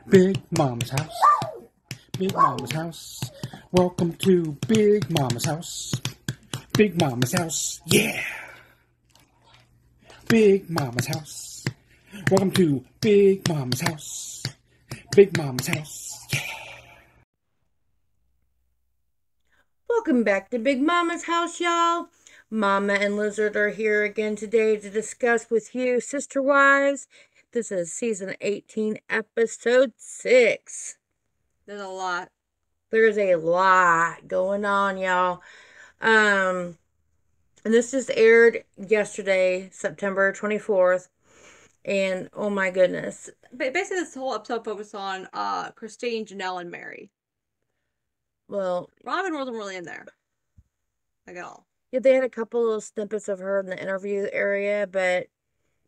Big Mama's house. Big Mama's house. Welcome to Big Mama's house. Big Mama's house. Yeah. Big Mama's house. Welcome to Big Mama's house. Big Mama's house. Yeah. Welcome back to Big Mama's house, y'all. Mama and Lizard are here again today to discuss with you, Sister Wives. This is season 18, episode 6. There's a lot. There's a lot going on, y'all. And this just aired yesterday, September 24th. And oh my goodness. Basically, this whole episode focused on Christine, Janelle, and Mary. Well, Robin wasn't really in there. Like at all. yeah, they had a couple of snippets of her in the interview area, but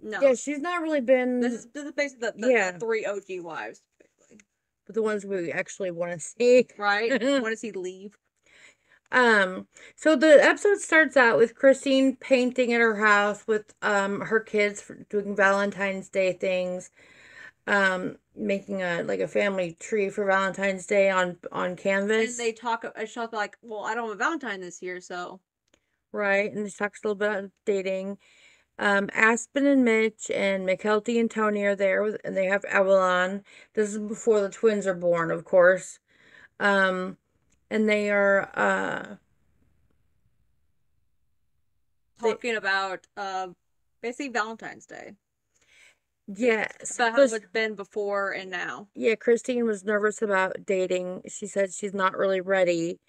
no. Yeah, she's not really been. This is basically the 3 OG wives, basically. But the ones we actually want to see. Right? Want to see leave. So the episode starts out with Christine painting at her house with her kids doing Valentine's Day things. Making a family tree for Valentine's Day on canvas. And they talk like, well, I don't have a Valentine this year, so. Right, and she talks a little bit about dating. Aspen and Mitch and McKelty and Tony are there, and they have Avalon. This is before the twins are born, of course. And they are talking about basically Valentine's Day. Yes. About how it's been before and now. Yeah, Christine was nervous about dating. She said she's not really ready.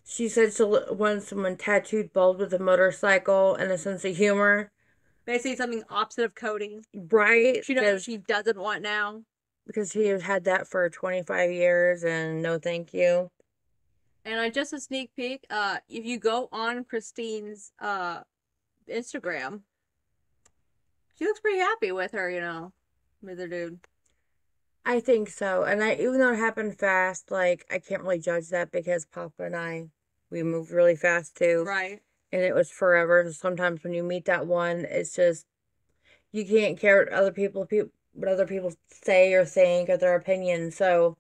She said she wants someone tattooed bald with a motorcycle and a sense of humor. Basically something opposite of Cody. Right. She knows she doesn't want now. Because he has had that for 25 years and no thank you. And just a sneak peek, if you go on Christine's Instagram, she looks pretty happy with her, with her dude. I think so. And even though it happened fast, I can't really judge that because Papa and we moved really fast too. Right. And it was forever. So sometimes when you meet that one, it's just, you can't care what other people say or think or their opinions. So,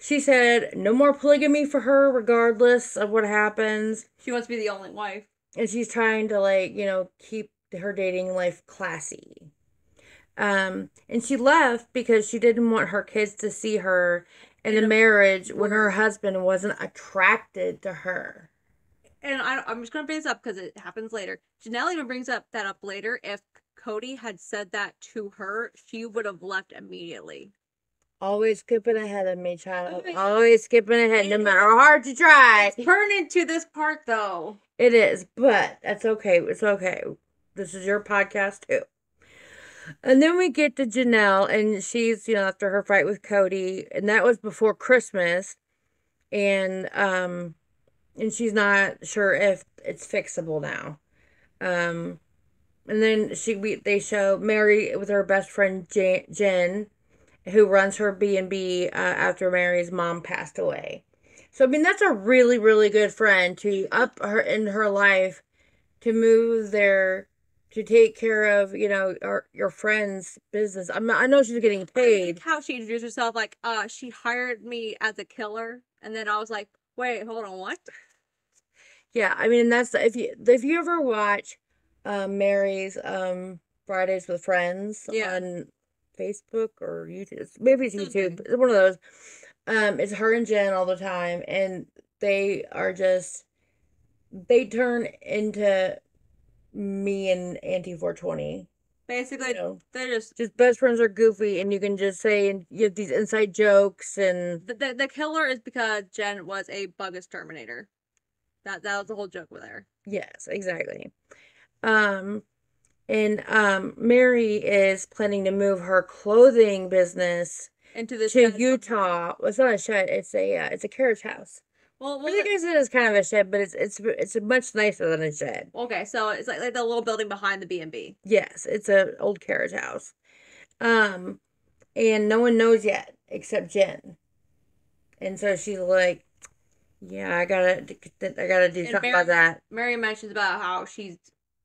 she said no more polygamy for her regardless of what happens. She wants to be the only wife. And she's trying to keep her dating life classy. And she left because she didn't want her kids to see her in a marriage when her husband wasn't attracted to her. And I'm just going to bring this up because it happens later. Janelle even brings that up later. If Cody had said that to her, she would have left immediately. Always skipping ahead of me, child. Always skipping ahead, no matter how hard you try. It's turning to this part, though. It is, but that's okay. It's okay. This is your podcast, too. And then we get to Janelle, and she's, after her fight with Cody, and that was before Christmas, and she's not sure if it's fixable now. And then they show Mary with her best friend Jen, who runs her B&B after Mary's mom passed away. So, that's a really, really good friend to up her in her life, to move there, to take care of, your friend's business. I know she's getting paid. I like how she introduced herself, she hired me as a killer, and then I was like, wait, hold on, what? Yeah, that's, if you ever watch Mary's Fridays with Friends on Facebook or YouTube, maybe it's YouTube, it's one of those. It's her and Jen all the time, and they turn into me and Auntie 420. Basically, they're just best friends are goofy, and you can just say, and you have these inside jokes, and the killer is because Jen was a bug exterminator. That was the whole joke with her. Yes, exactly. And Mary is planning to move her clothing business to Utah. Well, it's not a shed. It's a carriage house. Well, I guess it is kind of a shed, but it's much nicer than a shed. Okay, so it's like the little building behind the B&B. Yes, it's an old carriage house. And no one knows yet except Jen. And so she's like, yeah, I gotta do something about that. Mary mentions about how she's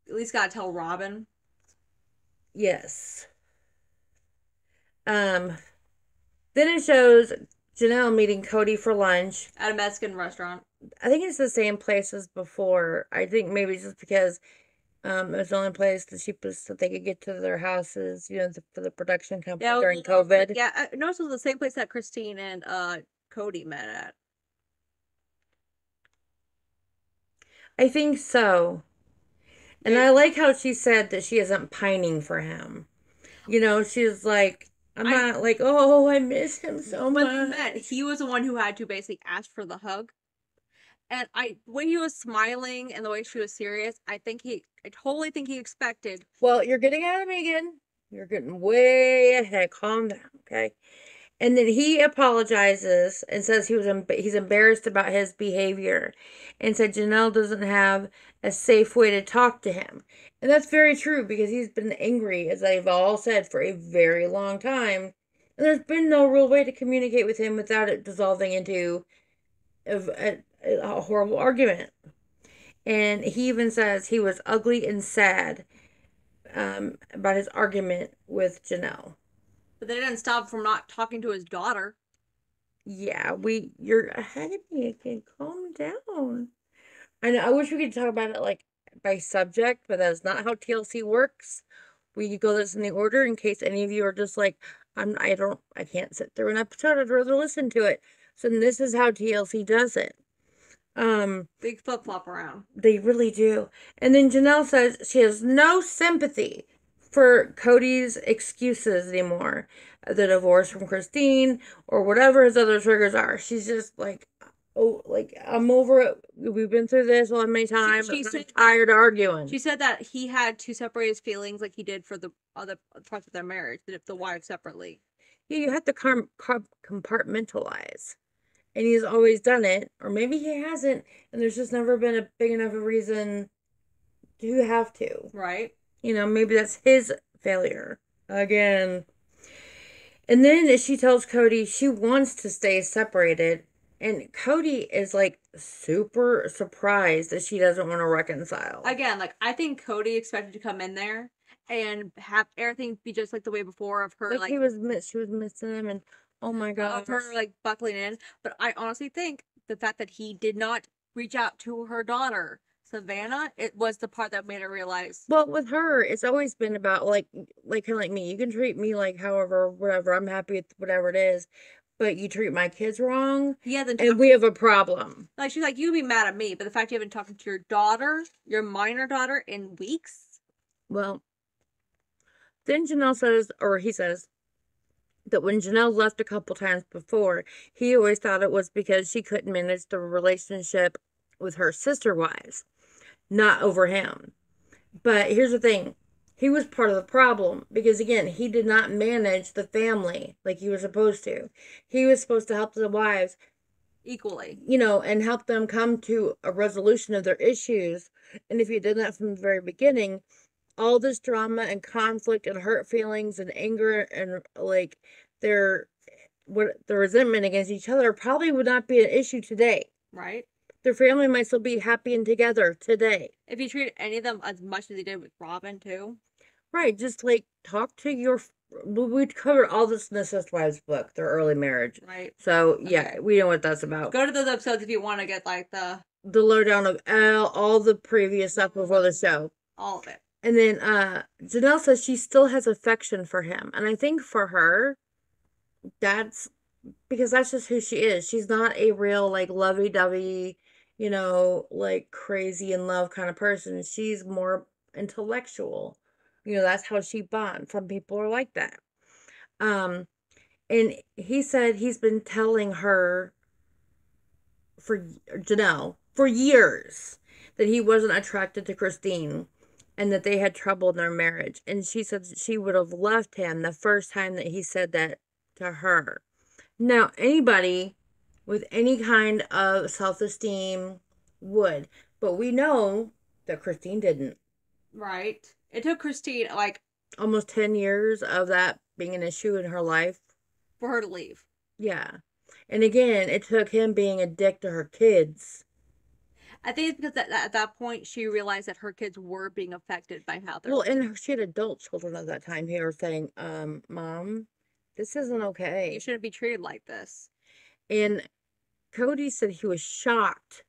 at least gotta tell Robin. Yes. Um, then it shows Janelle meeting Cody for lunch. At a Mexican restaurant. I think it's the same place as before. I think maybe just because it was the only place the cheapest that they could get to their houses, for the production company Yeah, during COVID. yeah. I noticed it was the same place that Christine and Cody met at. I think so. And I like how she said that she isn't pining for him. She's like, I'm not like, oh, I miss him so much. When they met, he was the one who had to basically ask for the hug. And when he was smiling and the way she was serious, I totally think he expected. Well, you're getting out of me again. You're getting way ahead. Calm down, okay? And then he apologizes and says he's embarrassed about his behavior, and said Janelle doesn't have a safe way to talk to him. And that's very true because he's been angry, as they've all said, for a very long time. And there's been no real way to communicate with him without it dissolving into a horrible argument. And he even says he was ugly and sad about his argument with Janelle. But they didn't stop from not talking to his daughter. Yeah, you're ahead of me again. Calm down. I know, I wish we could talk about it like by subject, but that's not how TLC works. We go this in the order in case any of you are just like, I can't sit through an episode. I'd rather listen to it. So this is how TLC does it. Big flip flop around. They really do. And then Janelle says she has no sympathy for Cody's excuses anymore. The divorce from Christine or whatever his other triggers are. She's just like, oh, like, I'm over it. We've been through this so many times. I'm tired of arguing. She said that he had to separate his feelings like he did for the other parts of their marriage, the wife separately. Yeah, you have to compartmentalize. And he's always done it. Or maybe he hasn't. And there's just never been a big enough reason to have to. Right. Maybe that's his failure. Again. And then she tells Cody she wants to stay separated. And Cody is like super surprised that she doesn't want to reconcile. Again, like I think Cody expected to come in there and have everything be just like the way before of her. Like she was missing him, and oh my god, of her like buckling in. But I honestly think the fact that he did not reach out to her daughter Savannah, it was the part that made her realize. Well, with her, it's always been about like kind of like me. You can treat me like however, whatever. I'm happy with whatever it is, but you treat my kids wrong. Yeah, then and we have a problem. Like she's like, you'd be mad at me, but the fact you haven't talked to your daughter, your minor daughter, in weeks. Well, then Janelle says, or he says, that when Janelle left a couple times before, he always thought it was because she couldn't manage the relationship with her sister wives, not over him. But here's the thing. He was part of the problem because, again, he did not manage the family like he was supposed to. He was supposed to help the wives equally, and help them come to a resolution of their issues. And if he did that from the very beginning, all this drama and conflict and hurt feelings and anger and like the resentment against each other probably would not be an issue today. Right. Their family might still be happy and together today. If you treated any of them as much as he did with Robin too. Right. Just like talk to your. We covered all this in the Sister Wives book, their early marriage. Right. So yeah, we know what that's about. Go to those episodes if you want to get like the lowdown of all the previous stuff before the show. All of it. And then Janelle says she still has affection for him. And I think for her, that's because that's just who she is. She's not a real like lovey-dovey, like crazy in love kind of person. She's more intellectual. That's how she bonds. Some people are like that. And he said he's been telling her, for Janelle, for years that he wasn't attracted to Christine and that they had trouble in their marriage. And she said she would have left him the first time that he said that to her. Now, anybody with any kind of self-esteem would. But we know that Christine didn't. Right. It took Christine like almost 10 years of that being an issue in her life for her to leave. Yeah. And again, it took him being a dick to her kids. I think it's because at that point she realized that her kids were being affected by how they're. Well, and she had adult children at that time who were saying, Mom, This isn't okay. You shouldn't be treated like this. And Cody said he was shocked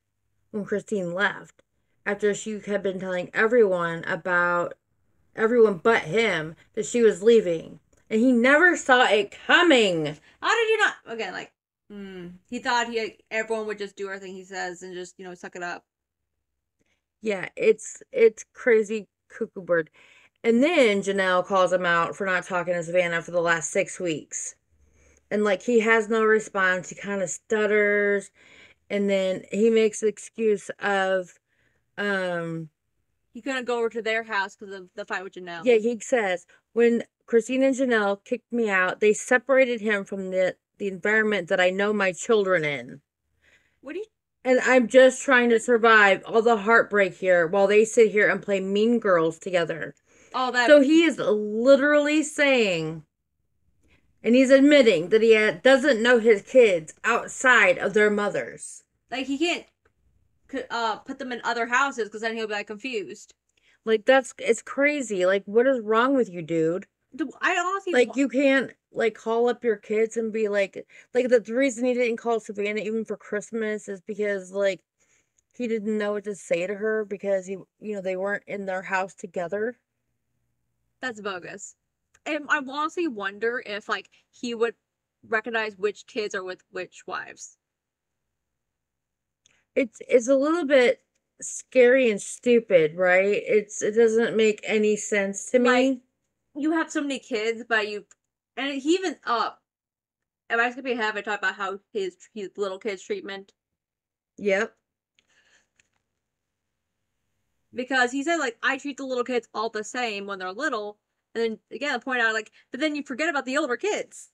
when Christine left after she had been telling everyone but him that she was leaving. And he never saw it coming. How did you not? Again, like, he thought everyone would just do everything he says and just, suck it up. Yeah, it's crazy cuckoo bird. And then Janelle calls him out for not talking to Savannah for the last 6 weeks. And like he has no response. He kind of stutters. And then he makes the excuse of he couldn't go over to their house because of the fight with Janelle. Yeah, he says, when Christine and Janelle kicked me out, they separated him from the environment that I know my children in. What do you... And I'm just trying to survive all the heartbreak here while they sit here and play mean girls together. Oh, that... So he is literally saying, and he's admitting that he doesn't know his kids outside of their mothers. Like, he can't put them in other houses because then he'll be like confused. Like, it's crazy. Like, what is wrong with you, dude? I honestly... Like, you can't, like, call up your kids and be like the reason he didn't call Savannah even for Christmas is because, like, he didn't know what to say to her because they weren't in their house together. That's bogus. And I honestly wonder if, like, he would recognize which kids are with which wives. It's a little bit scary and stupid, right? It doesn't make any sense to me. Like, you have so many kids, but and he even am I skipping ahead? I talk about how his little kids treatment. Yep. Because he said, like, I treat the little kids all the same when they're little, and then again point out, like, but then you forget about the older kids.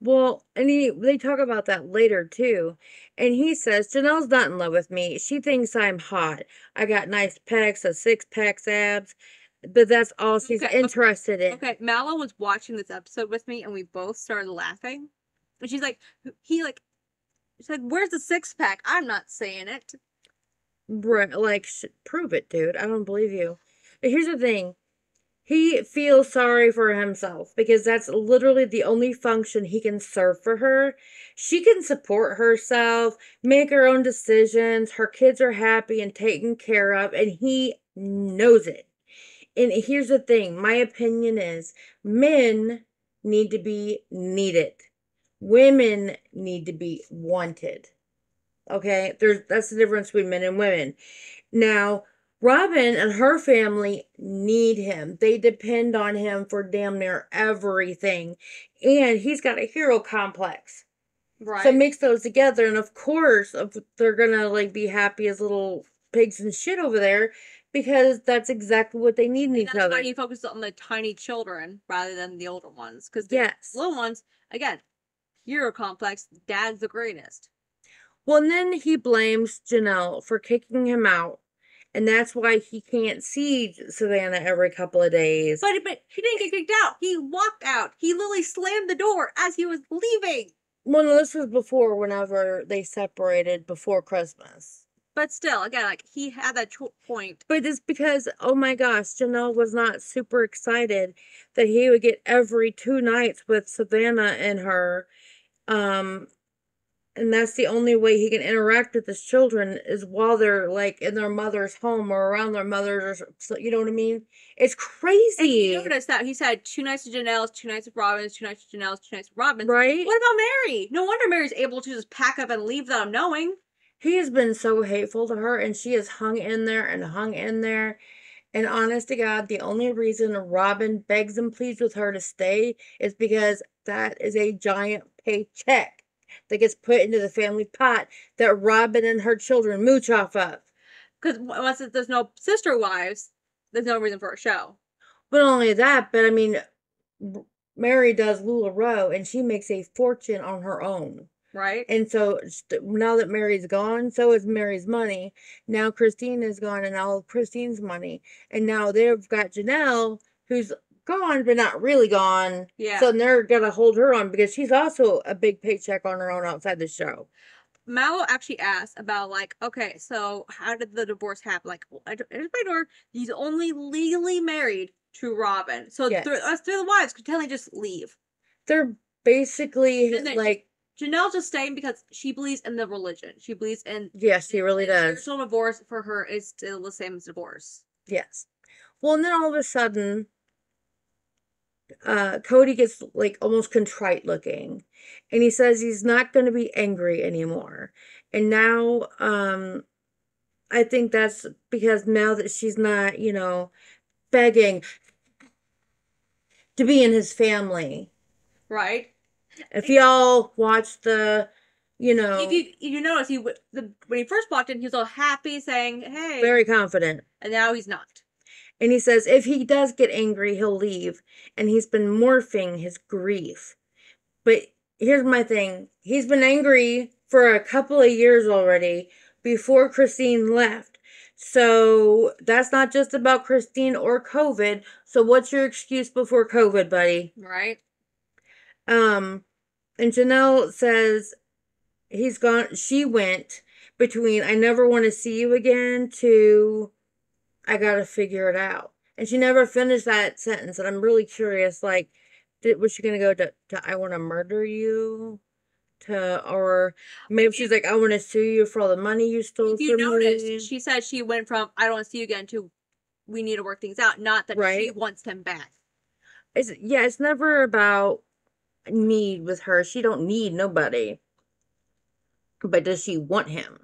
Well, and they talk about that later too. And he says, Janelle's not in love with me. She thinks I'm hot. I got nice pecs, a 6-pack abs, but that's all she's interested in. Okay, Mallow was watching this episode with me, and we both started laughing. And she's like, she's like, where's the 6-pack? I'm not saying it. Right, like, prove it, dude. I don't believe you. But here's the thing. He feels sorry for himself because that's literally the only function he can serve for her. She can support herself, make her own decisions. Her kids are happy and taken care of, and he knows it. And here's the thing. My opinion is men need to be needed. Women need to be wanted. Okay? That's the difference between men and women. Now, Robin and her family need him. They depend on him for damn near everything. And he's got a hero complex. Right. So mix those together. And of course, they're going to like be happy as little pigs and shit over there because that's exactly what they need in each other. That's why you focus on the tiny children rather than the older ones. Because the little ones, again, hero complex, dad's the greatest. Well, and then he blames Janelle for kicking him out. And that's why he can't see Savannah every couple of days. But he didn't get kicked out. He walked out. He literally slammed the door as he was leaving. Well, no, this was whenever they separated before Christmas. But still, again, like, he had that point. But it's because, oh my gosh, Janelle was not super excited that he would get every 2 nights with Savannah and her. And that's the only way he can interact with his children is while they're like in their mother's home or around their mother's, you know what I mean? It's crazy. And you notice that he said 2 nights with Janelle's, 2 nights with Robin's, 2 nights with Janelle's, 2 nights with Robin's. Right? What about Mary? No wonder Mary's able to just pack up and leave without knowing. He has been so hateful to her, and she has hung in there and hung in there. And honest to God, the only reason Robin begs and pleads with her to stay is because that is a giant paycheck that gets put into the family pot that Robin and her children mooch off of. Because once there's no sister wives, there's no reason for a show. But not only that, but I mean, Mary does LuLaRoe, and she makes a fortune on her own. Right. And so now that Mary's gone, so is Mary's money. Now Christine is gone and all of Christine's money. And now they've got Janelle, who's gone, but not really gone. Yeah. So they're going to hold her on because she's also a big paycheck on her own outside the show. Mallow actually asked about, like, okay, so how did the divorce happen? Like, there's my door. He's only legally married to Robin. So us 3 the wives could totally just leave. They're basically, And then like, Janelle's just staying because she believes in the religion. She believes in yes, she really does. spiritual divorce for her is still the same as divorce. Yes. Well, and then all of a sudden, Cody gets like almost contrite looking, and he says he's not going to be angry anymore. And now, I think that's because now that she's not, begging to be in his family. Right. If y'all watch the, If you notice, when he first walked in, he was all happy, saying, "Hey," very confident. and now he's not. And he says if he does get angry, he'll leave. And he's been morphing his grief. But here's my thing. He's been angry for a couple of years already before Christine left. So that's not just about Christine or COVID. So what's your excuse before COVID, buddy? Right. And Janelle says she went between I never want to see you again to I gotta figure it out. And she never finished that sentence. And I'm really curious, like, was she gonna go to I want to murder you? Or maybe she's like, I want to sue you for all the money you stole If you from notice, me. she said she went from I don't want to see you again to we need to work things out. Not that she wants him back. It's never about need with her. She don't need nobody. But does she want him?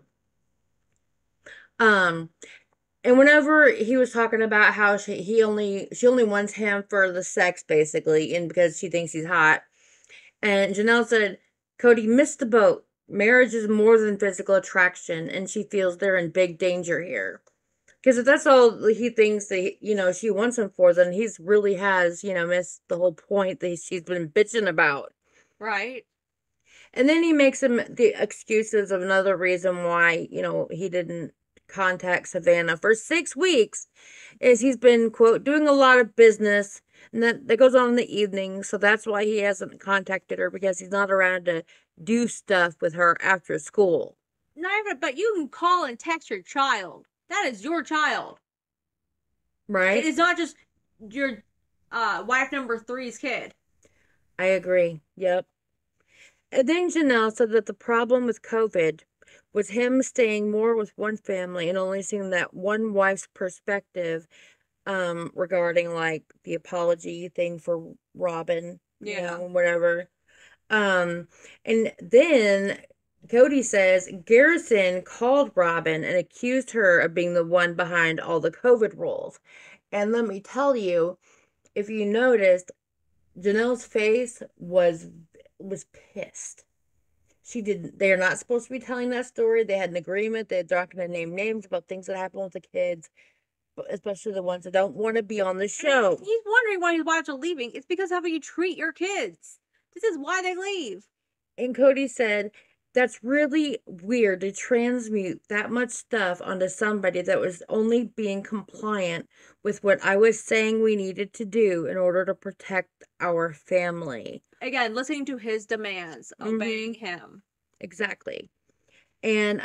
And whenever he was talking about how she only wants him for the sex, basically, and because she thinks he's hot. And Janelle said, Cody missed the boat. Marriage is more than physical attraction, and she feels they're in big danger here. Because if that's all he thinks that, she wants him for, then he's really has, missed the whole point that she's been bitching about. Right. And then he makes him the excuses of another reason why, he didn't contact Savannah for 6 weeks is he's been, quote, doing a lot of business, and that goes on in the evening, so that's why he hasn't contacted her, because he's not around to do stuff with her after school. But you can call and text your child. That is your child. Right? It is not just your wife number 3's kid. I agree. Yep. And then Janelle said that the problem with COVID was him staying more with one family and only seeing that one wife's perspective regarding like the apology thing for Robin, whatever. And then Cody says Garrison called Robin and accused her of being the one behind all the COVID rules. And let me tell you, if you noticed, Janelle's face was pissed. They're not supposed to be telling that story. They had an agreement. They're not going to name names about things that happen with the kids, especially the ones that don't want to be on the show. He's wondering why his wives are leaving. It's because of how you treat your kids. This is why they leave. And Cody said, that's really weird to transmute that much stuff onto somebody that was only being compliant with what I was saying we needed to do in order to protect our family. Again, listening to his demands, obeying him. Exactly. And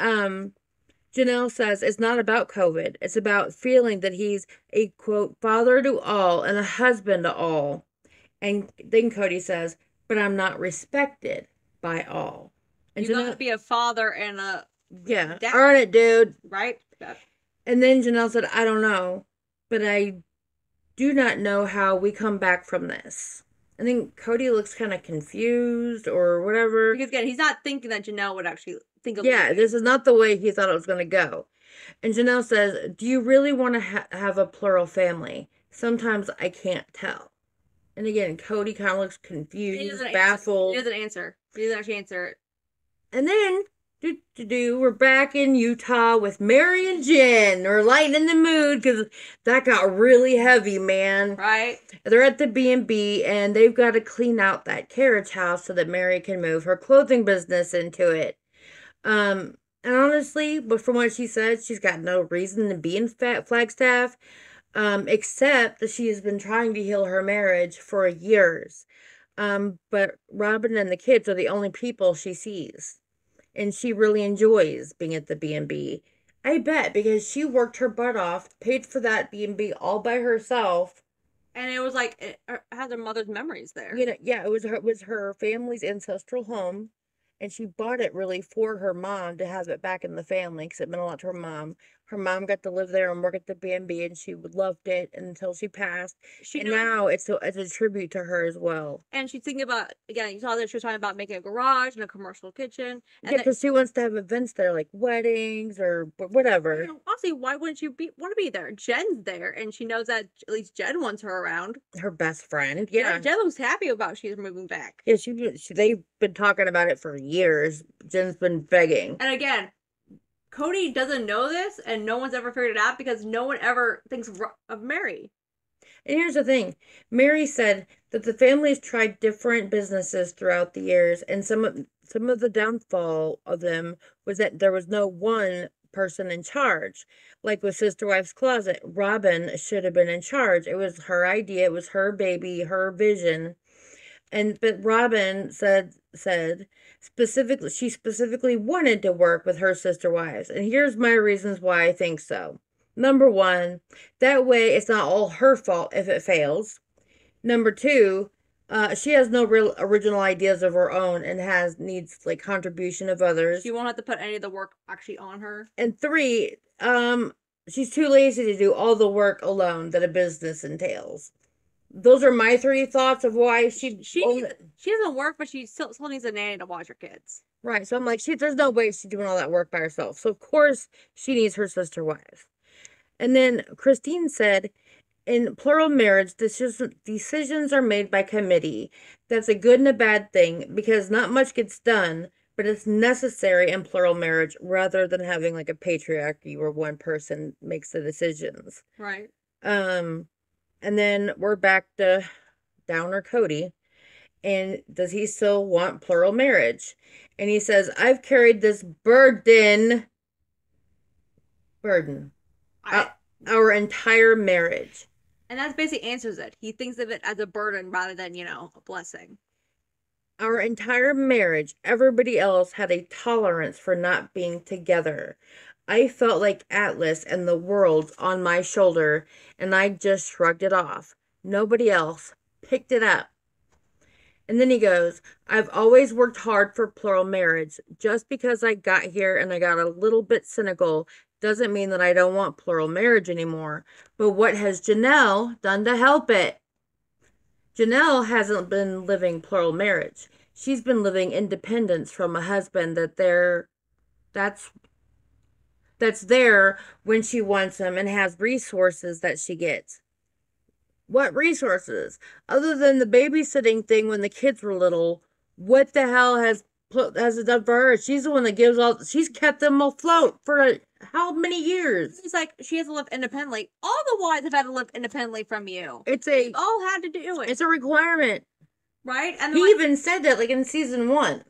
Janelle says it's not about COVID. It's about feeling that he's a, quote, father to all and a husband to all. And then Cody says, but I'm not respected by all. And you gotta be a father and a dad. Earn it, dude. Right? And then Janelle said, I don't know, but I do not know how we come back from this. I think Cody looks kind of confused or whatever. Because again, he's not thinking that Janelle would actually think of leaving. This is not the way he thought it was going to go. And Janelle says, do you really want to have a plural family? Sometimes I can't tell. And again, Cody kind of looks confused, baffled. He doesn't answer. He doesn't actually answer it. And then, we're back in Utah with Mary and Jen. We're lightening the mood because that got really heavy, man. Right. They're at the B&B and they've got to clean out that carriage house so that Mary can move her clothing business into it. And honestly, but from what she said, she's got no reason to be in Flagstaff, except that she has been trying to heal her marriage for years. But Robin and the kids are the only people she sees. And she really enjoys being at the B&B. I bet, because she worked her butt off, paid for that B&B all by herself. And it was like it had their mother's memories there. You know, yeah, it was her family's ancestral home, and she bought it really for her mom to have it back in the family because it meant a lot to her mom. Her mom got to live there and work at the B&B, and she loved it until she passed. She And knows, now it's a tribute to her as well. and she's thinking about, again, you saw that she was talking about making a garage and a commercial kitchen. Yeah, And because she wants to have events there, like weddings or whatever. honestly, why wouldn't you want to be there? Jen's there, and she knows that at least Jen wants her around. Her best friend, yeah. Jen looks happy about she's moving back. Yeah, they've been talking about it for years. Jen's been begging. And again, Cody doesn't know this, and no one's ever figured it out because no one ever thinks of Mary. And here's the thing. Mary said that the families tried different businesses throughout the years, and some of the downfall of them was that there was no one person in charge. Like with Sister Wife's Closet, Robin should have been in charge. It was her idea, it was her baby, her vision. But Robin said she specifically wanted to work with her sister wives. And here's my reasons why I think so. Number one, that way it's not all her fault if it fails. Number two, she has no real original ideas of her own and needs like contribution of others. She won't have to put any of the work actually on her. And three, she's too lazy to do all the work alone that a business entails. Those are my three thoughts of why she doesn't work, but she still needs a nanny to watch her kids. Right. So I'm like, there's no way she's doing all that work by herself. So of course she needs her sister wives. And then Christine said, in plural marriage, decisions are made by committee. That's a good and a bad thing because not much gets done, but it's necessary in plural marriage rather than having like a patriarchy where one person makes the decisions. Right. And then we're back to Downer Cody. And does he still want plural marriage? And he says, I've carried this burden. Our entire marriage. And that basically answers it. He thinks of it as a burden rather than, a blessing. Our entire marriage, everybody else had a tolerance for not being together. I felt like Atlas and the world on my shoulder, and I just shrugged it off. Nobody else picked it up. And then he goes, I've always worked hard for plural marriage. Just because I got here and I got a little bit cynical doesn't mean that I don't want plural marriage anymore. But what has Janelle done to help it? Janelle hasn't been living plural marriage. She's been living independence from a husband that's there when she wants him and has resources that she gets. What resources? Other than the babysitting thing when the kids were little, what the hell has it done for her? She's the one that she's kept them afloat for how many years? It's like she has to live independently. All the wives have had to live independently from you. They all had to do it. It's a requirement. Right? And he even said that like in season 1.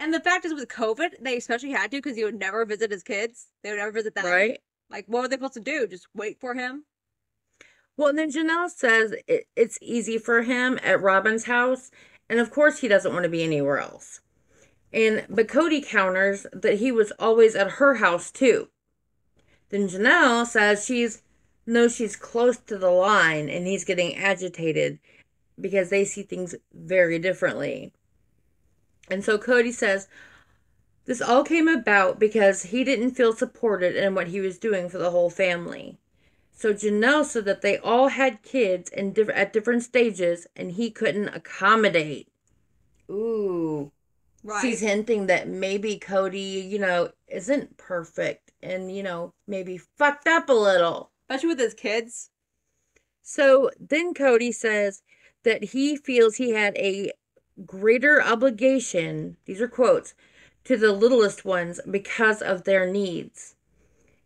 And the fact is, with COVID, they especially had to because he would never visit his kids. They would never visit them. Right. Like, what were they supposed to do? Just wait for him? Well, and then Janelle says it's easy for him at Robin's house. And of course, he doesn't want to be anywhere else. But Cody counters that he was always at her house, too. Then Janelle says she's close to the line and he's getting agitated because they see things very differently. And so Cody says, this all came about because he didn't feel supported in what he was doing for the whole family. So Janelle said that they all had kids at different stages and he couldn't accommodate. Ooh. Right. She's hinting that maybe Cody, isn't perfect and, maybe fucked up a little. Especially with his kids. So then Cody says that he feels he had a greater obligation, these are quotes, to the littlest ones because of their needs.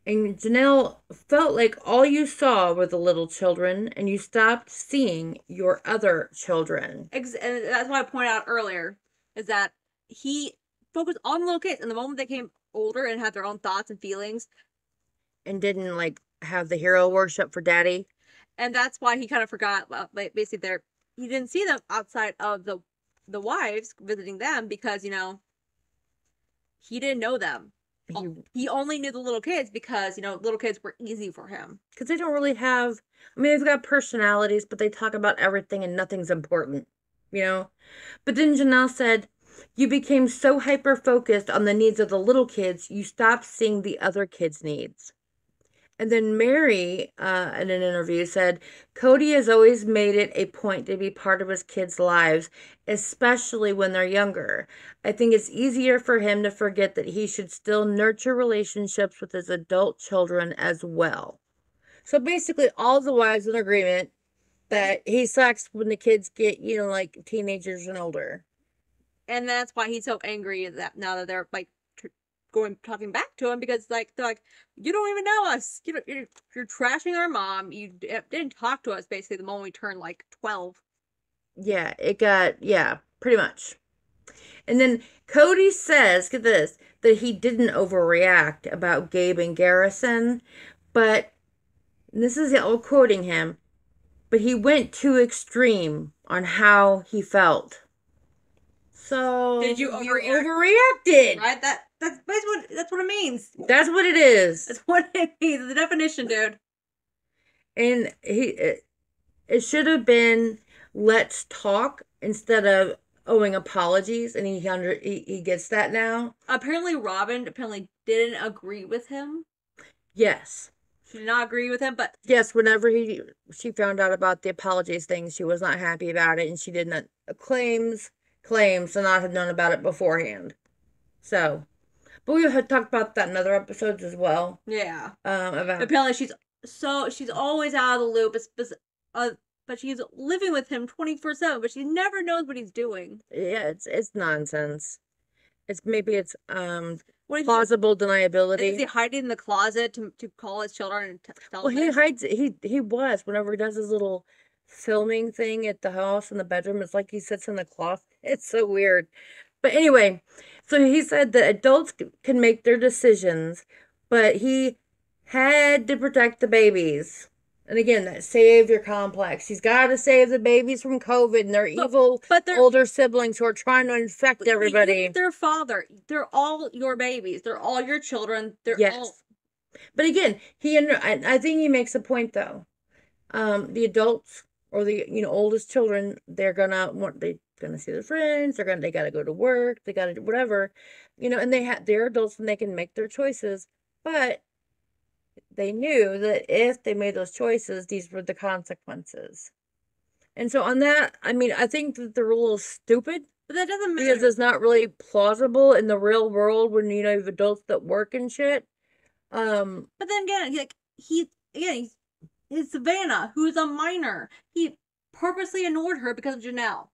And Janelle felt like all you saw were the little children and you stopped seeing your other children. And that's what I pointed out earlier, is that he focused on the little kids, and the moment they came older and had their own thoughts and feelings. And didn't, have the hero worship for daddy. And that's why he kind of forgot, basically, he didn't see them outside of the wives visiting them because, he didn't know them. He only knew the little kids because, little kids were easy for him. Because they don't really have, I mean, they've got personalities, but they talk about everything and nothing's important, you know? But then Janelle said, you became so hyper focused on the needs of the little kids, you stopped seeing the other kids' needs. And then Mary, in an interview, said, Cody has always made it a point to be part of his kids' lives, especially when they're younger. I think it's easier for him to forget that he should still nurture relationships with his adult children as well. So basically, all the wives in agreement that he sucks when the kids get, like teenagers and older. And that's why he's so angry that now that they're like talking back to him, because they're like, you don't even know us. You're trashing our mom. You didn't talk to us basically the moment we turned like 12. Yeah, pretty much. And then Cody says, get this, that he didn't overreact about Gabe and Garrison, but this is quoting him, but he went too extreme on how he felt. So did you overreacted? Right? That's what it means. That's what it is. That's what it means. The definition, dude. And it should have been let's talk instead of owing apologies, and he gets that now. Apparently Robin didn't agree with him. Yes. She did not agree with him, but yes, whenever she found out about the apologies thing, she was not happy about it, and she did not claims to not have known about it beforehand. So, but we had talked about that in other episodes as well. Yeah. About apparently she's always out of the loop, but she's living with him 24/7, but she never knows what he's doing. Yeah, it's nonsense. It's plausible deniability. Is he hiding in the closet to call his children and tell them? Well, he hides. He was whenever he does his little filming thing at the house in the bedroom. It's like he sits in the closet. It's so weird. But anyway, so he said that adults can make their decisions, but he had to protect the babies. And again, that savior complex. He's got to save the babies from COVID and their evil older siblings who are trying to infect everybody. Their father. They're all your babies. They're all your children. They're all. But again, I think he makes a point though. The adults or the oldest children, they're gonna see their friends. They gotta go to work. They gotta do whatever, and they're adults and they can make their choices. But they knew that if they made those choices, these were the consequences. And so on that, I mean, I think that they're a little stupid. But that doesn't matter. Because it's not really plausible in the real world when, you have adults that work and shit. But then again, he's Savannah, who's a minor. He purposely ignored her because of Janelle.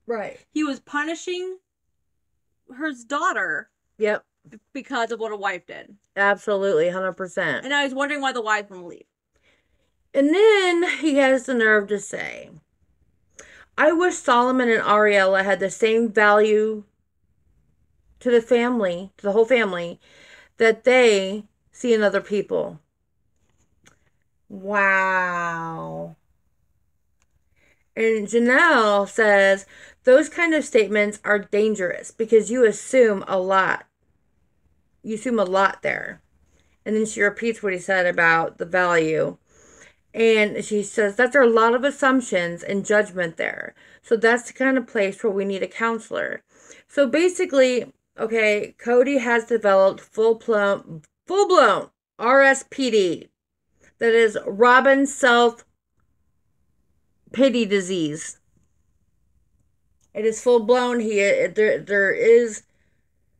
Right. He was punishing her daughter. Yep. Because of what a wife did. Absolutely, 100%. And I was wondering why the wife wouldn't leave. And then he has the nerve to say, I wish Solomon and Ariella had the same value to the whole family, that they see in other people. Wow. And Janelle says, those kind of statements are dangerous because you assume a lot. You assume a lot there. And then she repeats what he said about the value. And she says, that's a lot of assumptions and judgment there. So that's the kind of place where we need a counselor. So basically, okay, Cody has developed full-blown RSPD. That is Robin self-pity disease. It is full-blown. There is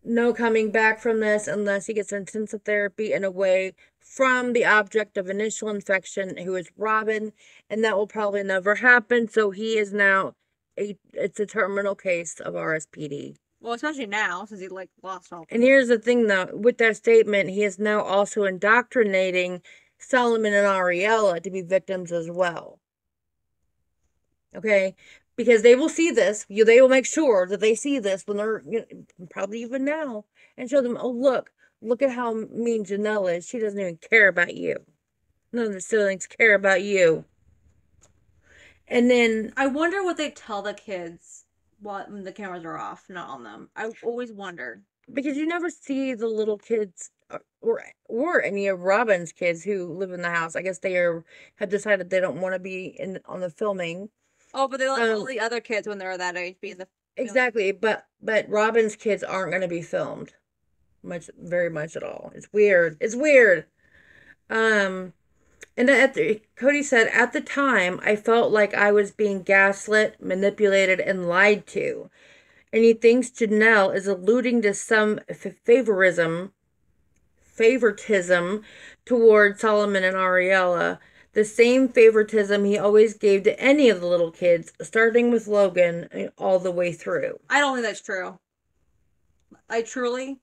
no coming back from this unless he gets intensive therapy and away from the object of initial infection, who is Robin, and that will probably never happen. So he is now it's a terminal case of RSPD. Well, especially now, since he lost all. And here's the thing though, with that statement, he is now also indoctrinating Solomon and Ariella to be victims as well. Okay? Because they will see this. They will make sure that they see this when they're, probably even now, and show them, oh, look at how mean Janelle is. She doesn't even care about you. None of the siblings care about you. And then I wonder what they tell the kids when the cameras are off, not on them. I always wondered. because you never see the little kids or any of Robin's kids who live in the house. I guess have decided they don't want to be in on the filming. Oh, but they let all Um, the other kids when they're that age be in the film. exactly, but Robin's kids aren't going to be filmed very much at all. It's weird. It's weird. Um, and Cody said, at the time, I felt like I was being gaslit, manipulated, and lied to. And he thinks Janelle is alluding to some favoritism toward Solomon and Ariella. The same favoritism he always gave to any of the little kids, starting with Logan all the way through. I don't think that's true. I truly.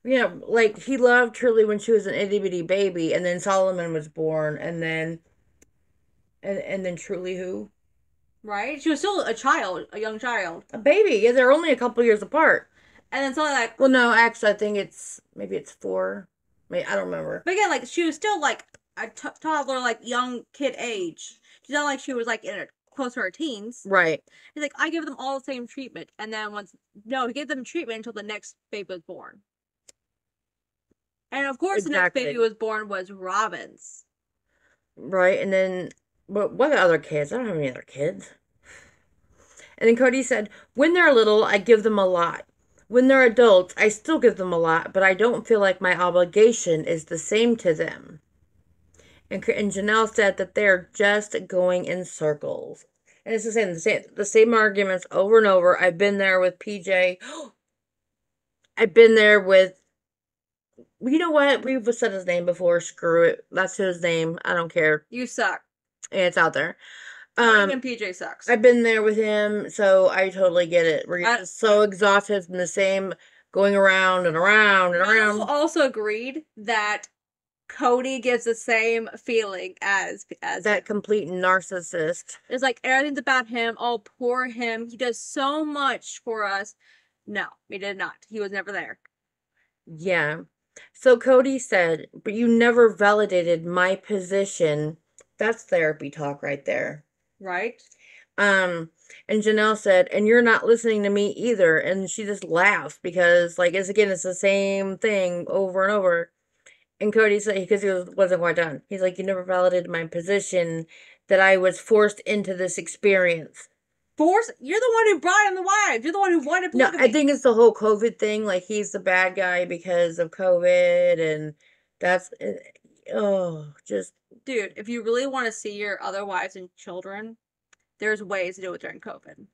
Yeah, like he loved Truly when she was an itty bitty baby, and then Solomon was born, and then Truly who? Right? She was still a child, a young child. A baby. Yeah, they're only a couple years apart. And then something like, Well, no, actually, I think maybe it's 4. Maybe, I don't remember. but again, like she was still like a toddler, like young kid age. She's not like she was like in her close to her teens. Right. He's like, I give them all the same treatment, and then he gave them treatment until the next baby was born. And of course, the next baby was born was Robin's. Right, and then what other kids? I don't have any other kids. And then Cody said, when they're little, I give them a lot. When they're adults, I still give them a lot, but I don't feel like my obligation is the same to them. And Janelle said that they're just going in circles. And it's the same arguments over and over. I've been there with PJ. I've been there with, you know what? We've said his name before. Screw it. That's his name. I don't care. You suck. It's out there. Even PJ sucks. I've been there with him, so I totally get it. We're just so exhausted from the same going around and around and around. Also agreed that Cody gives the same feeling as that him. Complete narcissist. It's like everything's about him. Oh, poor him. He does so much for us. No, he did not. He was never there. Yeah. So Cody said, but you never validated my position. That's therapy talk right there. Right. And Janelle said, and you're not listening to me either. And she just laughs because, like, it's the same thing over and over. And Cody said, because he wasn't quite done. He's like, you never validated my position that I was forced into this experience. Forced? You're the one who brought in the wives. You're the one who wanted polygamy. No, I think it's the whole COVID thing. Like, he's the bad guy because of COVID. And that's, just. Dude, if you really want to see your other wives and children, there's ways to do it during COVID.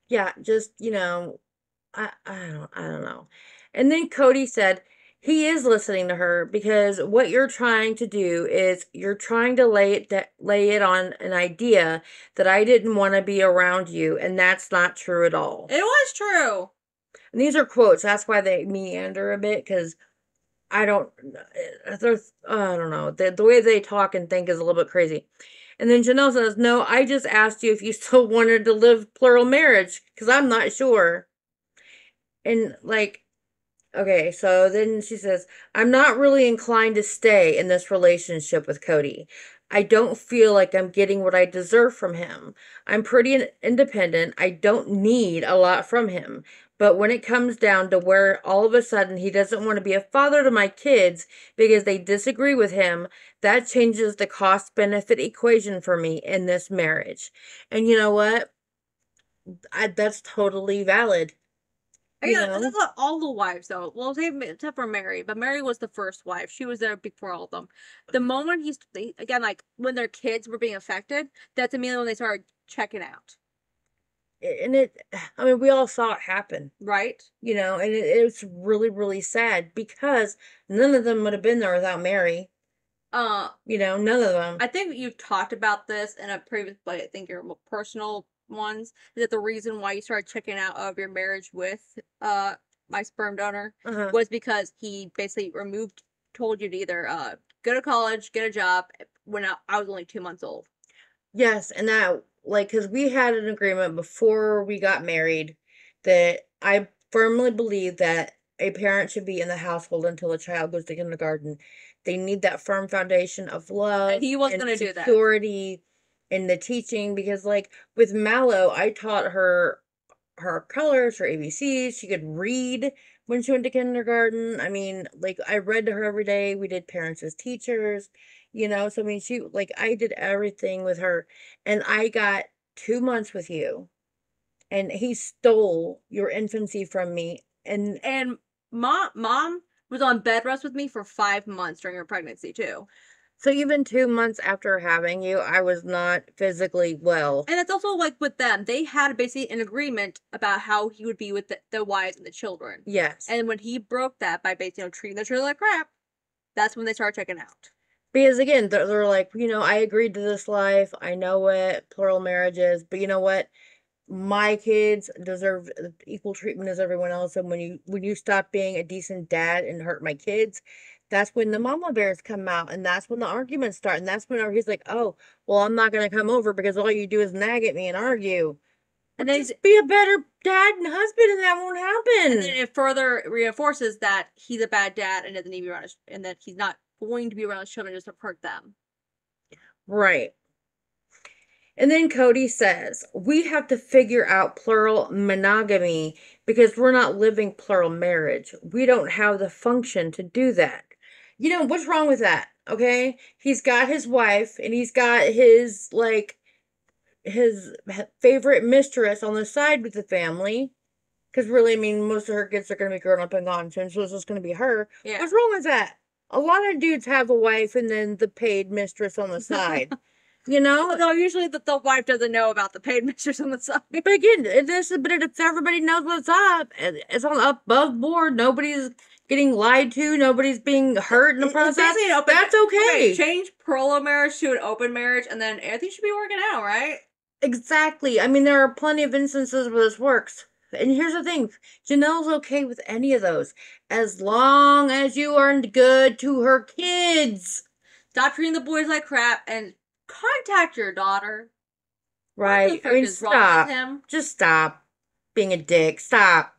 Yeah, just, I don't know. And then Cody said he is listening to her because what you're trying to do is you're trying to lay it on an idea that I didn't want to be around you, and that's not true at all. It was true. And these are quotes. That's why they meander a bit, because I don't know. The way they talk and think is a little bit crazy. And then Janelle says, no, I just asked you if you still wanted to live plural marriage, because I'm not sure. And, like, okay, so then she says, I'm not really inclined to stay in this relationship with Cody. I don't feel like I'm getting what I deserve from him. I'm pretty independent. I don't need a lot from him. But when it comes down to where all of a sudden he doesn't want to be a father to my kids because they disagree with him, that changes the cost-benefit equation for me in this marriage. And you know what? That's totally valid. That's not all the wives, though. Well, except for Mary, but Mary was the first wife. She was there before all of them. The moment when their kids were being affected, that's immediately when they started checking out. And we all saw it happen. Right. And it's really, really sad because none of them would have been there without Mary. None of them. I think you talked about this in a previous, but I think your personal ones, is that the reason why you started checking out of your marriage with my sperm donor was because he basically told you to either go to college, get a job when I was only 2 months old. Yes, and that, because we had an agreement before we got married that I firmly believe that a parent should be in the household until a child goes to kindergarten. They need that firm foundation of love. And he wasn't going to do that. Security in the teaching, because with Mallow, I taught her her colors, her ABCs. She could read when she went to kindergarten. I mean, like, I read to her every day. We did parents as teachers, so I mean, I did everything with her. And I got 2 months with you, and he stole your infancy from me. And mom was on bed rest with me for 5 months during her pregnancy too. So even 2 months after having you, I was not physically well. And it's also like with them, they had basically an agreement about how he would be with the wives and the children. Yes. And when he broke that by basically treating the children like crap, that's when they started checking out. Because again, they're like, I agreed to this life. I know what plural marriage is, but you know what? My kids deserve equal treatment as everyone else. And when you stop being a decent dad and hurt my kids, that's when the mama bears come out, and that's when the arguments start, and that's when he's like, "Oh, well, I'm not gonna come over because all you do is nag at me and argue." And then just be a better dad and husband, and that won't happen. And then it further reinforces that he's a bad dad and doesn't need to be around and that he's not going to be around his children just to hurt them. Right. And then Cody says, we have to figure out plural monogamy because we're not living plural marriage. We don't have the function to do that. What's wrong with that? Okay? He's got his wife and he's got his favorite mistress on the side with the family. Because really, I mean, most of her kids are going to be grown up and gone soon, so it's just going to be her. Yeah. What's wrong with that? A lot of dudes have a wife and then the paid mistress on the side. No, usually the wife doesn't know about the paid mistress on the side. But again, if everybody knows what's up, it's on above board. Nobody's getting lied to. Nobody's being hurt in the process. That's okay. Change plural marriage to an open marriage, and then everything should be working out, right? Exactly. I mean, there are plenty of instances where this works. And here's the thing. Janelle's okay with any of those. As long as you are good to her kids. Stop treating the boys like crap and contact your daughter. Right. I mean, stop. Just stop being a dick. Stop.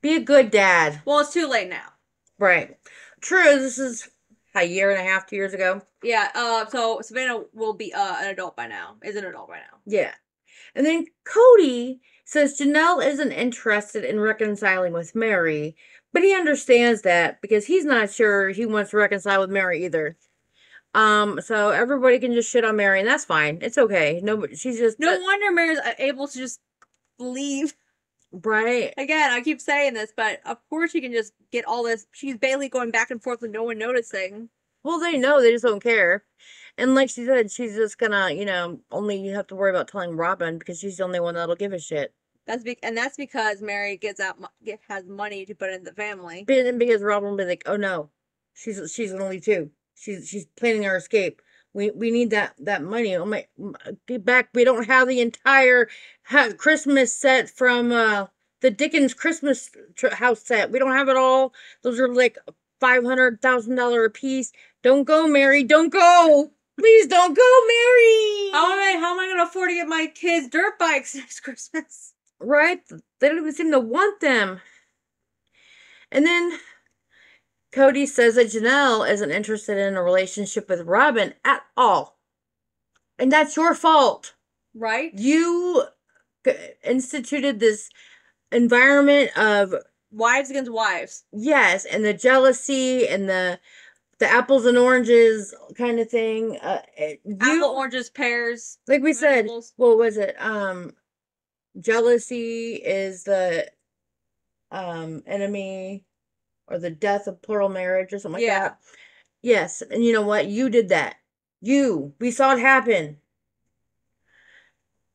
Be a good dad. Well, it's too late now. Right. True. This is a year and a half, 2 years ago. Yeah. So Savannah will be an adult by now. Is an adult by now. Yeah. And then Cody says Janelle isn't interested in reconciling with Mary, but he understands that because he's not sure he wants to reconcile with Mary either. So everybody can just shit on Mary, and that's fine. It's okay. She's just no wonder Mary's able to just leave. Right. Again, I keep saying this, but of course she can just get all this. She's barely going back and forth with no one noticing. Well, they know. They just don't care. And like she said, she's just gonna, only have to worry about telling Robin because she's the only one that'll give a shit. That's because Mary has money to put in the family. And because Robin will be like, oh no, she's gonna leave too. She's planning our escape. We need that money. Oh my, get back. We don't have the entire Christmas set from the Dickens Christmas house set. We don't have it all. Those are like $500,000 a piece. Don't go, Mary. Don't go. Please don't go, Mary. How am I gonna afford to get my kids dirt bikes next Christmas? Right? They don't even seem to want them. And then Cody says that Janelle isn't interested in a relationship with Robin at all. And that's your fault. Right? You instituted this environment of wives against wives. Yes, and the jealousy and the apples and oranges kind of thing. Apple, oranges, pears. Like we said, what was it? Jealousy is the enemy or the death of plural marriage or something like that. Yes, and you know what? You did that. We saw it happen.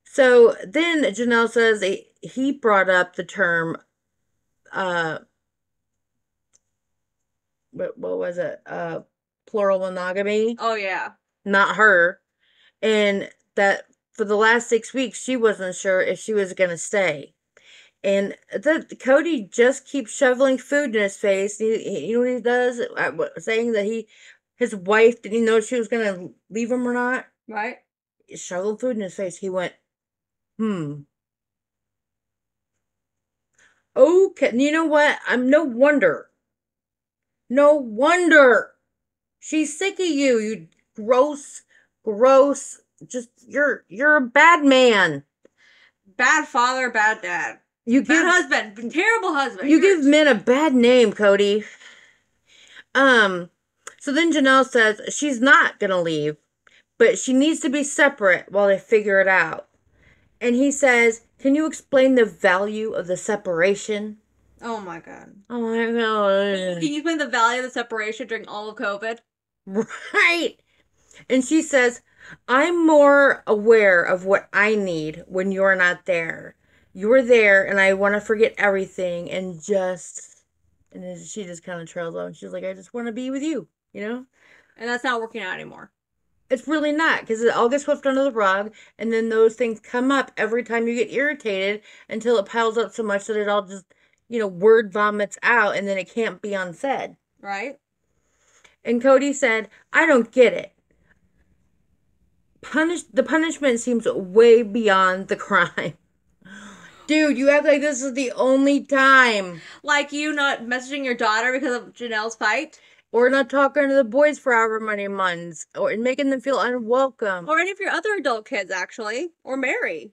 So then Janelle says he brought up the term, what was it? Plural monogamy. Oh, yeah. Not her. And that for the last 6 weeks, she wasn't sure if she was going to stay. And Cody just keeps shoveling food in his face. You know what he does? Saying that his wife didn't know if she was going to leave him or not. Right. Shoveling food in his face. He went, Okay. You know what? No wonder. She's sick of you. You gross. Just, you're a bad man. bad father, bad dad. You Bad give husband. Terrible husband. you give men a bad name, Cody. So then Janelle says she's not gonna leave, but she needs to be separate while they figure it out. And he says, "Can you explain the value of the separation?" Oh my god. Oh my god. Can you explain the value of the separation during all of COVID? Right. And she says, "I'm more aware of what I need when you're not there. You're there and I want to forget everything and just..." And then she just kind of trails off. She's like, "I just want to be with you, you know?" And that's not working out anymore. It's really not, because it all gets swept under the rug, and then those things come up every time you get irritated until it piles up so much that it all just, word vomits out, and then it can't be unsaid. Right? And Cody said, "I don't get it. The punishment seems way beyond the crime." Dude, you act like this is the only time. Like you not messaging your daughter because of Janelle's fight? Or not talking to the boys for however many months. Or making them feel unwelcome. Or any of your other adult kids, actually. Or Mary.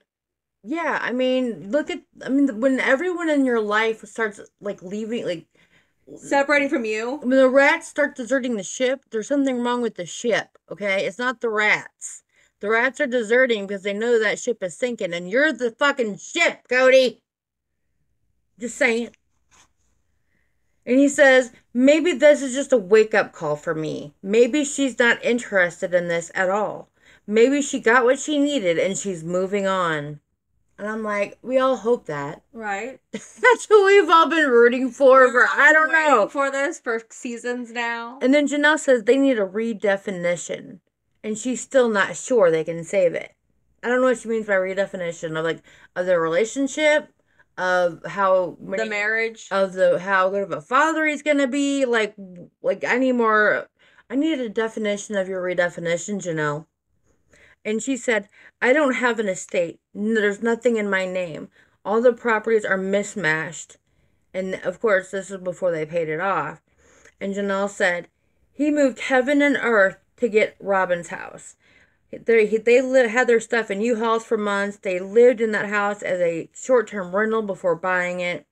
Yeah, I mean, when everyone in your life starts, leaving, Separating from you. when the rats start deserting the ship, there's something wrong with the ship, okay? It's not the rats. The rats are deserting because they know that ship is sinking, and you're the fucking ship, Cody. Just saying. And he says, "Maybe this is just a wake-up call for me. Maybe she's not interested in this at all. Maybe she got what she needed and she's moving on." And I'm like, we all hope that. Right. That's what we've all been rooting for I don't know. For this for seasons now. And then Janelle says they need a redefinition. And she's still not sure they can save it. I don't know what she means by redefinition of the relationship, of how many, The marriage. of how good of a father he's gonna be. I need a definition of your redefinition, Janelle. And she said, "I don't have an estate. There's nothing in my name. All the properties are mismatched." And of course, this is before they paid it off. And Janelle said, "He moved heaven and earth to get Robin's house. They had their stuff in U-Hauls for months. They lived in that house as a short-term rental before buying it."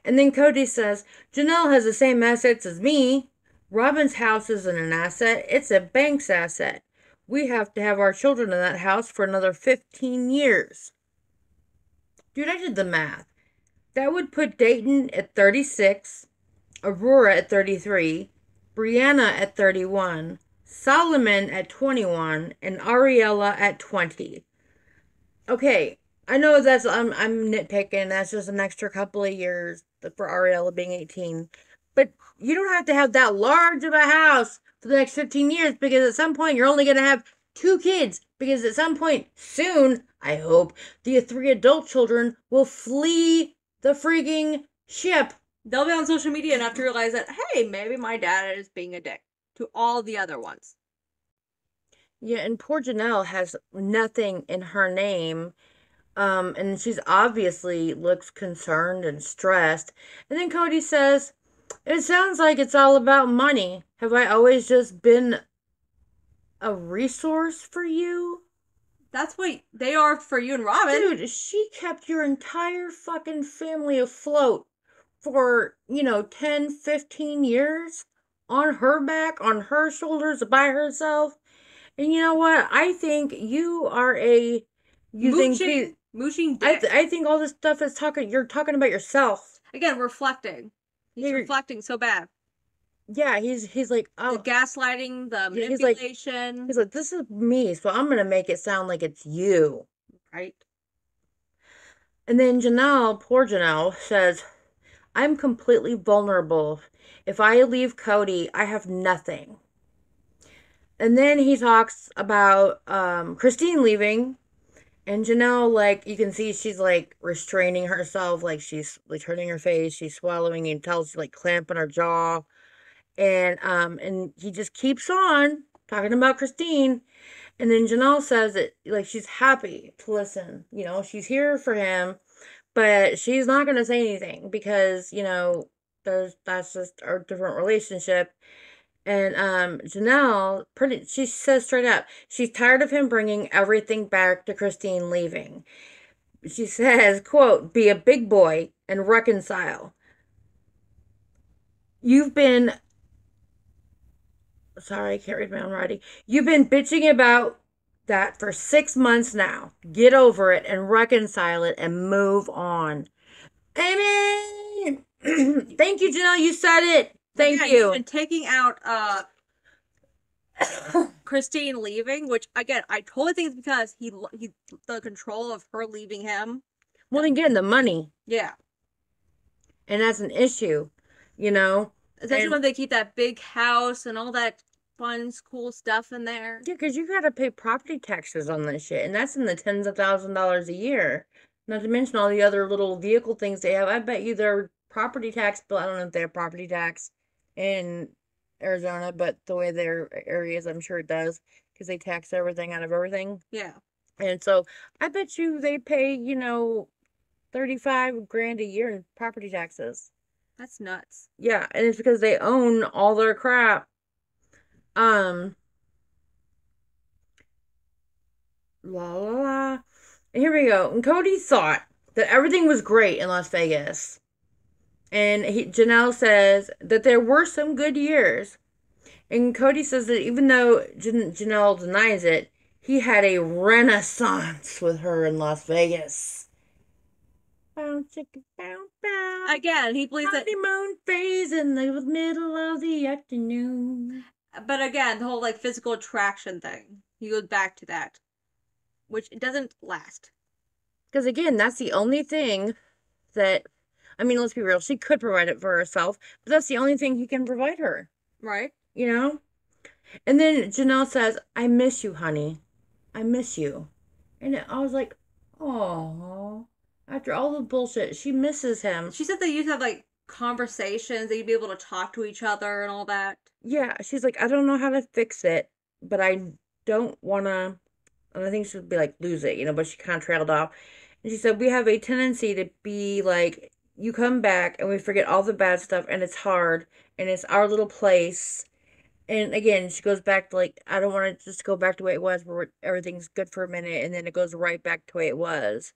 And then Cody says, "Janelle has the same assets as me. Robin's house isn't an asset. It's a bank's asset. We have to have our children in that house for another 15 years. Dude, I did the math. That would put Dayton at 36, Aurora at 33, Brianna at 31, Solomon at 21, and Ariella at 20. Okay, I know I'm nitpicking. That's just an extra couple of years for Ariella being 18. But you don't have to have that large of a house for the next 15 years, because at some point you're only going to have 2 kids, because at some point soon, I hope, the 3 adult children will flee the freaking ship. They'll be on social media enough to realize that, hey, maybe my dad is being a dick to all the other ones. Yeah, and poor Janelle has nothing in her name. And she's obviously looks concerned and stressed. And then Cody says, "It sounds like it's all about money. Have I always just been a resource for you?" That's what they are for you and Robin. Dude, she kept your entire fucking family afloat for, 10, 15 years on her back, on her shoulders, by herself. And you know what? I think you are mooching dick. I think all this stuff you're talking about yourself. Again, reflecting. He's reflecting so bad. Yeah, he's like, oh, the gaslighting, the manipulation. He's like, this is me, so I'm gonna make it sound like it's you. Right. And then poor Janelle, says, "I'm completely vulnerable. If I leave Cody, I have nothing." And then he talks about Christine leaving. And Janelle, you can see she's, restraining herself. She's, turning her face. She's swallowing. You can tell she's, clamping her jaw. And he just keeps on talking about Christine. And then Janelle says that, she's happy to listen. She's here for him. But she's not going to say anything because, that's just a different relationship. And Janelle, she says straight up, she's tired of him bringing everything back to Christine leaving. she says, quote, be a big boy and reconcile. You've been, sorry, I can't read my own writing. You've been bitching about that for 6 months now. Get over it and reconcile it and move on. Amen. Thank you, Janelle. You said it. Thank Again, you. even taking out Christine leaving, which again I totally think it's because he the control of her leaving him. Well, again, the money. Yeah. And that's an issue, you know? Especially when they keep that big house and all that fun, cool stuff in there. Yeah, because you got to pay property taxes on this shit. And that's in the tens of $1,000s a year. Not to mention all the other little vehicle things they have. I bet you their property tax bill, I don't know if they have property tax in Arizona, but the way their areas, I'm sure it does. Because they tax everything out of everything. Yeah. And so I bet you they pay, 35 grand a year in property taxes. That's nuts. Yeah, and it's because they own all their crap. La la la. And here we go. And Cody thought that everything was great in Las Vegas. And Janelle says that there were some good years. And Cody says that even though Janelle denies it, he had a renaissance with her in Las Vegas. Bow, chicka, bow, bow. Again, he believes that honeymoon phase in the middle of the afternoon. But again, the whole like physical attraction thing, he goes back to that, which it doesn't last. Because again, that's the only thing that, I mean, let's be real, she could provide it for herself, but that's the only thing he can provide her. Right. You know? And then Janelle says, I miss you, honey. I miss you. And I was like, oh, after all the bullshit, she misses him. She said they used to have like conversations, that you'd be able to talk to each other and all that. Yeah, she's like, I don't know how to fix it, but I don't want to, and I think she would be like, lose it, but she kind of trailed off. And she said, we have a tendency to be like, you come back and we forget all the bad stuff and it's hard and it's our little place. And again, she goes back to like, I don't want to just go back to the way it was where everything's good for a minute and then it goes right back to the way it was.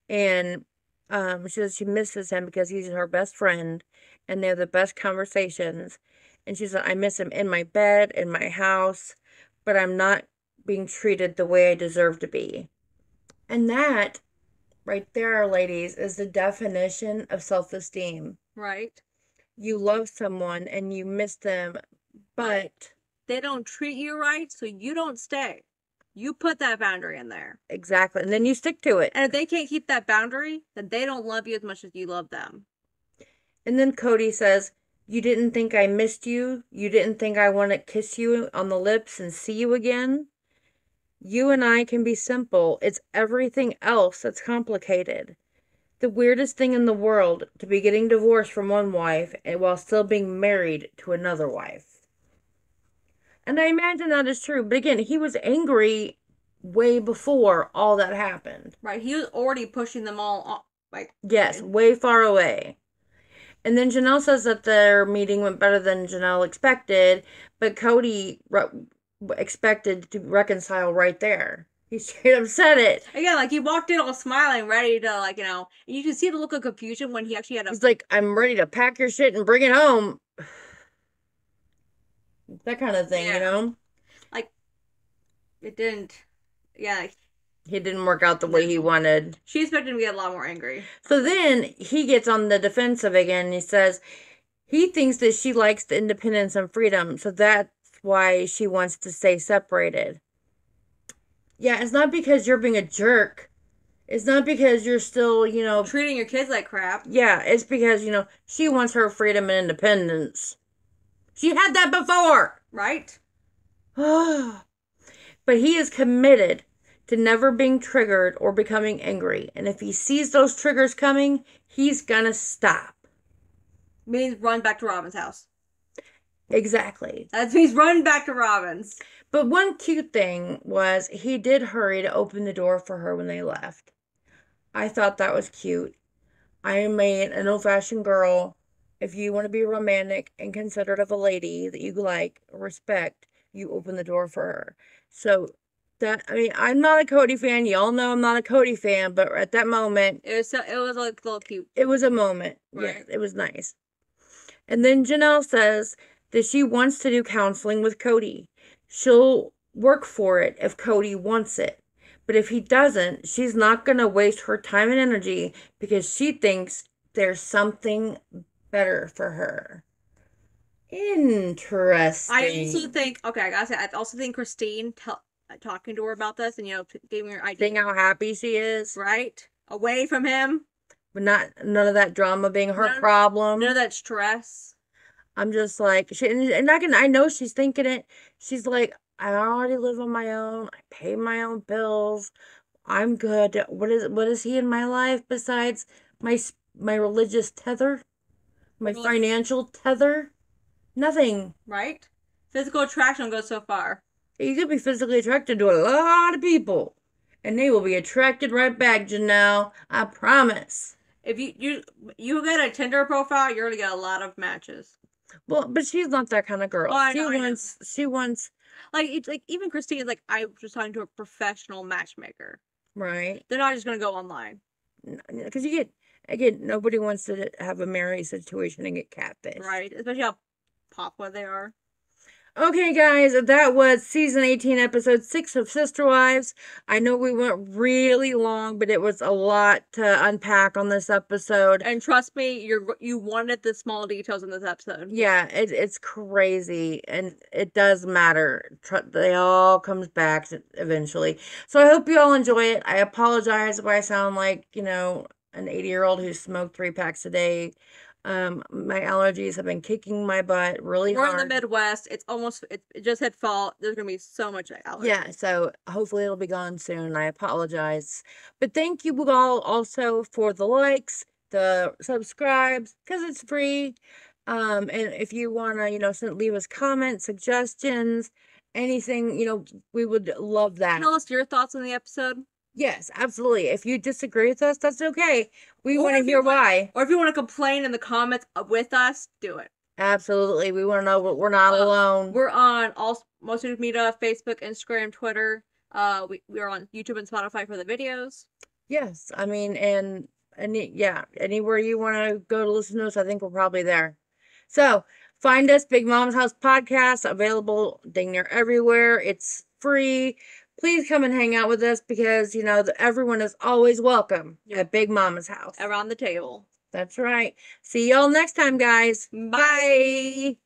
And she says she misses him because he's her best friend and they have the best conversations. And she said, I miss him in my bed, in my house, but I'm not being treated the way I deserve to be. And that, right there, ladies, is the definition of self-esteem. Right. You love someone and you miss them, but they don't treat you right, so you don't stay. You put that boundary in there. Exactly. And then you stick to it. And if they can't keep that boundary, then they don't love you as much as you love them. And then Cody says, you didn't think I missed you? You didn't think I want to kiss you on the lips and see you again? You and I can be simple. It's everything else that's complicated. The weirdest thing in the world to be getting divorced from one wife and while still being married to another wife. And I imagine that is true. But again, he was angry way before all that happened. Right. He was already pushing them all off. Like, yes, way far away. And then Janelle says that their meeting went better than Janelle expected, but Cody expected to reconcile right there. He straight up said it. Again, like he walked in all smiling, ready to and you can see the look of confusion when he actually had He's like, I'm ready to pack your shit and bring it home. That kind of thing, Like, it didn't, He didn't work out the way he wanted. She expected him to get a lot more angry. So then he gets on the defensive again. And he says he thinks that she likes the independence and freedom. So that's why she wants to stay separated. Yeah, it's not because you're being a jerk. It's not because you're still, treating your kids like crap. Yeah, it's because, she wants her freedom and independence. She had that before. Right? But he is committed to never being triggered or becoming angry. And if he sees those triggers coming, he's gonna stop. Means run back to Robin's house. Exactly. That means run back to Robin's. But one cute thing was he did hurry to open the door for her when they left. I thought that was cute. I am an old-fashioned girl. If you want to be romantic and considerate of a lady that you like or respect, you open the door for her. So I mean, I'm not a Cody fan. Y'all know I'm not a Cody fan, but at that moment, It was like a little cute. it was a moment. Right. Yeah, it was nice. And then Janelle says that she wants to do counseling with Cody. She'll work for it if Cody wants it. But if he doesn't, she's not going to waste her time and energy because she thinks there's something better for her. Interesting. I also think, okay, I gotta say, I also think Christine talking to her about this and, giving her idea. Seeing how happy she is. Right? Away from him. But none of that drama being her problem. None of that stress. I'm just like, I know she's thinking it. She's like, I already live on my own. I pay my own bills. I'm good. What is he in my life besides my religious tether? My financial tether? Nothing. Right? Physical attraction goes so far. You could be physically attracted to a lot of people. And they will be attracted right back, Janelle. I promise. If you get a Tinder profile, you're gonna get a lot of matches. Well, but she's not that kind of girl. Oh, She wants like it's like even Christine is like, I was talking to a professional matchmaker. Right. They're not just gonna go online. Because again, nobody wants to have a marriage situation and get catfish. Right. Especially how popular they are. Okay, guys, that was season 18, episode 6 of Sister Wives. I know we went really long, but it was a lot to unpack on this episode. And trust me, you wanted the small details in this episode. Yeah, it's crazy, and it does matter. They all comes back eventually. So I hope you all enjoy it. I apologize if I sound like, an 80-year-old who smoked 3 packs a day. My allergies have been kicking my butt really hard. We're in the Midwest. It just hit fall. There's gonna be so much allergy. Yeah, so hopefully it'll be gone soon. I apologize. But thank you all also for the likes, the subscribes, because it's free. And if you wanna, leave us comments, suggestions, anything, we would love that. Tell us your thoughts on the episode. Yes, absolutely. If you disagree with us, that's okay. We want to hear why. Or if you want to complain in the comments with us, do it. Absolutely. We want to know we're not alone. We're on most social media, Facebook, Instagram, Twitter. We are on YouTube and Spotify for the videos. Yes. I mean, and anywhere you want to go to listen to us, I think we're probably there. So find us, Big Mom's House Podcast, available dang near everywhere. It's free. Please come and hang out with us because, everyone is always welcome at Big Mama's house. Around the table. That's right. See y'all next time, guys. Bye.